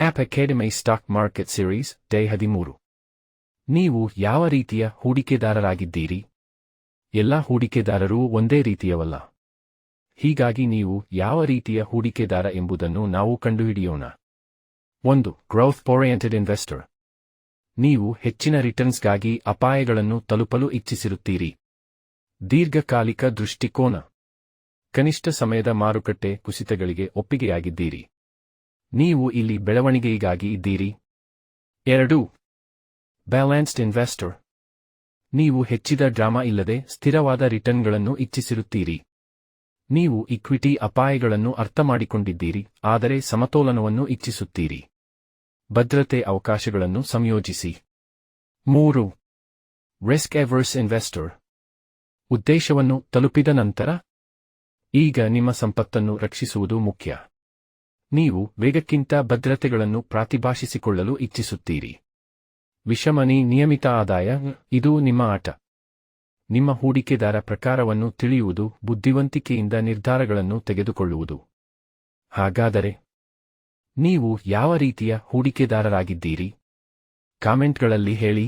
App academy stock market series day 13. ನೀವು ಯಾವ ರೀತಿಯ ಹೂಡಿಕೆದಾರರಾಗಿದ್ದೀರಿ? ಎಲ್ಲ ಹೂಡಿಕೆದಾರರೂ ಒಂದೇ ರೀತಿಯವಲ್ಲ. ಹೀಗಾಗಿ ನೀವು ಯಾವ ರೀತಿಯ ಹೂಡಿಕೆದಾರ ಎಂಬುದನ್ನು ನಾವು ಕಂಡುಹಿಡಿಯೋಣ. 1. Growth oriented investor. ನೀವು ಹೆಚ್ಚಿನ ರಿಟರ್ನ್ಸ್ಗಾಗಿ ಅಪಾಯಗಳನ್ನು ತಲುಪಲು ಇಚ್ಛಿಸಿರುತ್ತೀರಿ. ದೀರ್ಘಕಾಲಿಕ ದೃಷ್ಟಿಕೋನ. ಕನಿಷ್ಠ ಸಮಯದ ಮಾರುಕಟ್ಟೆ ಕುಸಿತಗಳಿಗೆ ಒಪ್ಪಿಗೆಯಾಗಿದ್ದೀರಿ. ನೀವು ಇಲ್ಲಿ ಬೆಳವಣಿಗೆಗಾಗಿ ಇದ್ದೀರಿ. 2. Balanced investor. ನೀವು ಹೆಚ್ಚಿದ ಡ್ರಾಮಾ ಇಲ್ಲದೆ ಸ್ಥಿರವಾದ ರಿಟರ್ನ್ಗಳನ್ನು ಇಚ್ಛಿಸಿರುತ್ತೀರಿ. ನೀವು ಇಕ್ವಿಟಿ ಅಪಾಯಗಳನ್ನು ಅರ್ಥಮಾಡಿಕೊಂಡಿದ್ದೀರಿ, ಆದರೆ ಸಮತೋಲನವನ್ನು ಇಚ್ಛಿಸುತ್ತೀರಿ. ಭದ್ರತೆ ಅವಕಾಶಗಳನ್ನು ಸಂಯೋಜಿಸಿ. 3. Risk averse investor. ಉದ್ದೇಶವನ್ನು ತಲುಪಿದ ನಂತರ ಈಗ ನಿಮ್ಮ ಸಂಪತ್ತನ್ನು ರಕ್ಷಿಸುವುದು ಮುಖ್ಯ. ನೀವು ವೇಗಕ್ಕಿಂತ ಭದ್ರತೆಗಳನ್ನು ಪ್ರಾತಿಭಾಷಿಸಿಕೊಳ್ಳಲು ಇಚ್ಛಿಸುತ್ತೀರಿ. ವಿಷಮನಿ ನಿಯಮಿತ ಆದಾಯ. ಇದು ನಿಮ್ಮ ಆಟ. ನಿಮ್ಮ ಹೂಡಿಕೆದಾರ ಪ್ರಕಾರವನ್ನು ತಿಳಿಯುವುದು ಬುದ್ಧಿವಂತಿಕೆಯಿಂದ ನಿರ್ಧಾರಗಳನ್ನು ತೆಗೆದುಕೊಳ್ಳುವುದು. ಹಾಗಾದರೆ ನೀವು ಯಾವ ರೀತಿಯ ಹೂಡಿಕೆದಾರರಾಗಿದ್ದೀರಿ? ಕಾಮೆಂಟ್ಗಳಲ್ಲಿ ಹೇಳಿ.